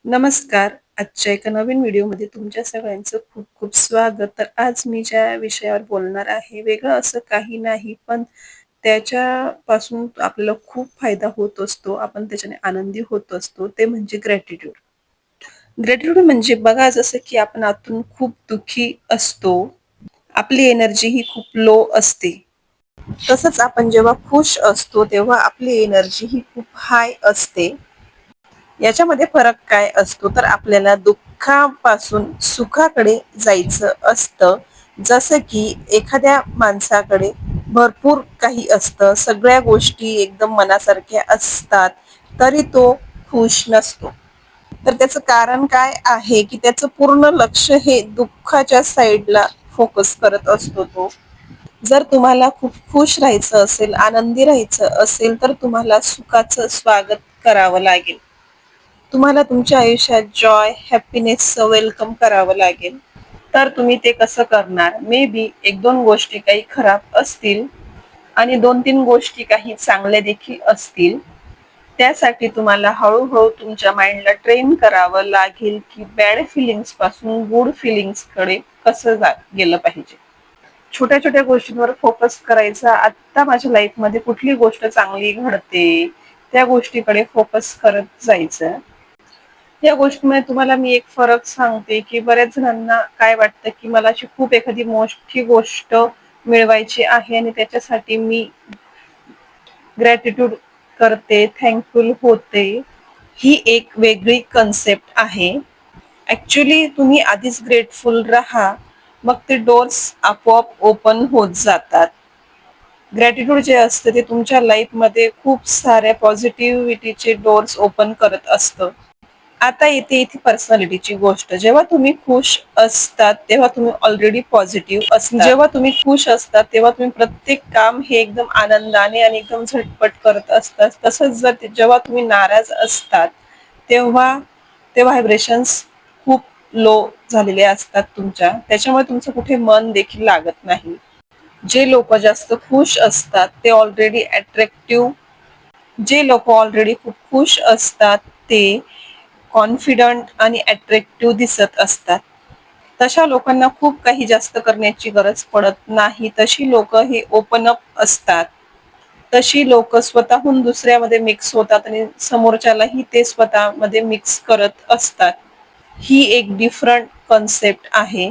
नमस्कार. आजच्या एका नवीन व्हिडिओमध्ये तुमच्या सगळ्यांचं खूप खूप स्वागत. तर आज मी ज्या विषयावर बोलणार आहे, वेगळं असं काही नाही, पण त्याच्यापासून आपल्याला खूप फायदा होत असतो. आपण त्याच्याने आनंदी होत असतो. ते म्हणजे ग्रॅटिट्यूड. ग्रॅटिट्यूड म्हणजे बघा, जसं की आपण आतून खूप दुःखी असतो. आपली एनर्जी ही खूप लो असते. तसंच आपण जेव्हा खुश असतो, तेव्हा आपली एनर्जी ही खूप हाय असते. याच्यामध्ये फरक काय असतो, तर आपल्याला दुःखापासून सुखाकडे जायचं असतं. जसं की एखाद्या माणसाकडे भरपूर काही असतं, सगळ्या गोष्टी एकदम मनासारख्या असतात, तरी तो खुश नसतो. तर त्याचं कारण काय आहे, की त्याचं पूर्ण लक्ष हे दुःखाच्या साईडला फोकस करत असतो तो. जर तुम्हाला खूप खुश राहायचं असेल, आनंदी राहायचं असेल, तर तुम्हाला सुखाचं स्वागत करावं लागेल. तुम्हाला तुमच्या आयुष्यात जॉय, हॅपीनेसचं वेलकम करावं लागेल. तर तुम्ही ते कसं करणार? मे बी 1-2 गोष्टी काही खराब असतील आणि 2-3 गोष्टी काही चांगल्या देखील असतील. त्यासाठी तुम्हाला हळूहळू तुमच्या माइंडला ट्रेन करावं लागेल, की बॅड फीलिंग्स पासून गुड फीलिंग्सकडे कसं गेलं पाहिजे. छोट्या छोट्या गोष्टींवर फोकस करायचा. आत्ता माझ्या लाईफमध्ये कुठली गोष्ट चांगली घडते, त्या गोष्टीकडे फोकस करत जायचं. या गोष्टीमुळे तुम्हाला मी एक फरक सांगते, की बऱ्याच जणांना काय वाटतं, की मला अशी खूप एखादी मोठी गोष्ट मिळवायची आहे आणि त्याच्यासाठी मी ग्रॅटिट्यूड करते, थँकफुल होते. ही एक वेगळी कन्सेप्ट आहे. ॲक्च्युअली तुम्ही आधीच ग्रेटफुल राहा, मग ते डोर्स आपोआप ओपन होत जातात. ग्रॅटिट्यूड जे असतं ते तुमच्या लाईफमध्ये खूप साऱ्या पॉझिटिव्हिटीचे डोर्स ओपन करत असतं. आता येते इथे पर्सनॅलिटीची गोष्ट. जेव्हा तुम्ही खुश असतात, तेव्हा तुम्ही ऑलरेडी पॉझिटिव्ह असतात. जेव्हा तुम्ही खुश असतात, तेव्हा तुम्ही प्रत्येक काम हे एकदम आनंदाने आणि एकदम झटपट करत असतात. तसंच जर जेव्हा तुम्ही नाराज असतात, तेव्हा ते व्हायब्रेशन्स खूप लो झालेले असतात तुमच्या. त्याच्यामुळे तुमचं कुठे मन देखील लागत नाही. जे लोक जास्त खुश असतात, ते ऑलरेडी अट्रॅक्टिव्ह. जे लोक ऑलरेडी खूप खुश असतात, ते कॉन्फिडंट आणि अट्रॅक्टिव्ह दिसत असतात. तशा लोकांना खूप काही जास्त करण्याची गरज पडत नाही. तशी लोक हे ओपन अप असतात. तशी लोक स्वतःहून दुसऱ्यामध्ये मिक्स होतात आणि समोरच्यालाही ते स्वतःमध्ये मिक्स करत असतात. ही एक डिफरंट कन्सेप्ट आहे.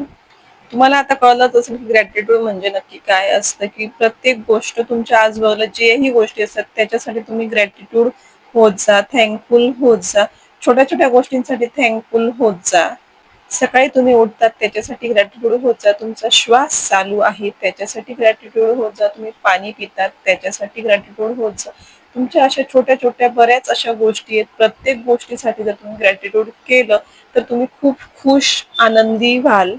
तुम्हाला आता कळलंच असेल, की ग्रॅटिट्यूड म्हणजे नक्की काय असतं, की प्रत्येक गोष्ट तुमच्या आजूबाजूला जेही गोष्टी असतात, त्याच्यासाठी तुम्ही ग्रॅटिट्यूड होत जा, थँकफुल होत जा. छोट्या छोट्या गोष्टींसाठी थँकफुल होत जा. सकाळी तुम्ही उठतात त्याच्यासाठी ग्रॅटिट्यूड होत जा. तुमचा श्वास चालू आहे त्याच्यासाठी ग्रॅटिट्यूड होत जा. तुम्ही पाणी पितात त्याच्यासाठी ग्रॅटिट्यूड होत जा. तुमच्या अशा छोट्या छोट्या बऱ्याच अशा गोष्टी आहेत. प्रत्येक गोष्टीसाठी जर तुम्ही ग्रॅटिट्यूड केलं, तर तुम्ही खूप खुश, आनंदी व्हाल.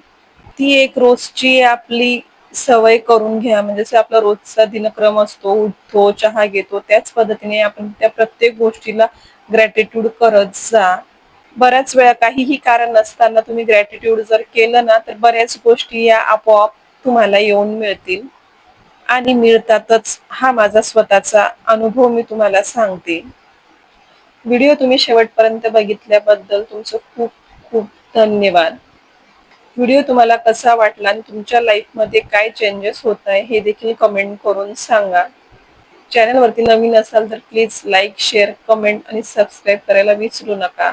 ती एक रोजची आपली सवय करून घ्या. म्हणजे जसं आपला रोजचा दिनक्रम असतो, उठतो, चहा घेतो, त्याच पद्धतीने आपण त्या प्रत्येक गोष्टीला ग्रॅटिट्यूड करत जा. बऱ्याच वेळा काहीही कारण नसताना तुम्ही ग्रॅटिट्यूड जर केलं ना, तर बऱ्याच गोष्टी या आपोआप तुम्हाला येऊन मिळतील आणि मिळतातच. हा माझा स्वतःचा अनुभव मी तुम्हाला सांगते. व्हिडिओ तुम्ही शेवटपर्यंत बघितल्याबद्दल तुमचं खूप खूप धन्यवाद. व्हिडिओ तुम्हाला कसा वाटला आणि तुमच्या लाईफमध्ये काय चेंजेस होत आहे हे देखील कमेंट करून सांगा. चॅनलवरती नवीन असाल तर प्लीज लाईक, शेअर, कमेंट आणि सबस्क्राईब करायला विसरू नका.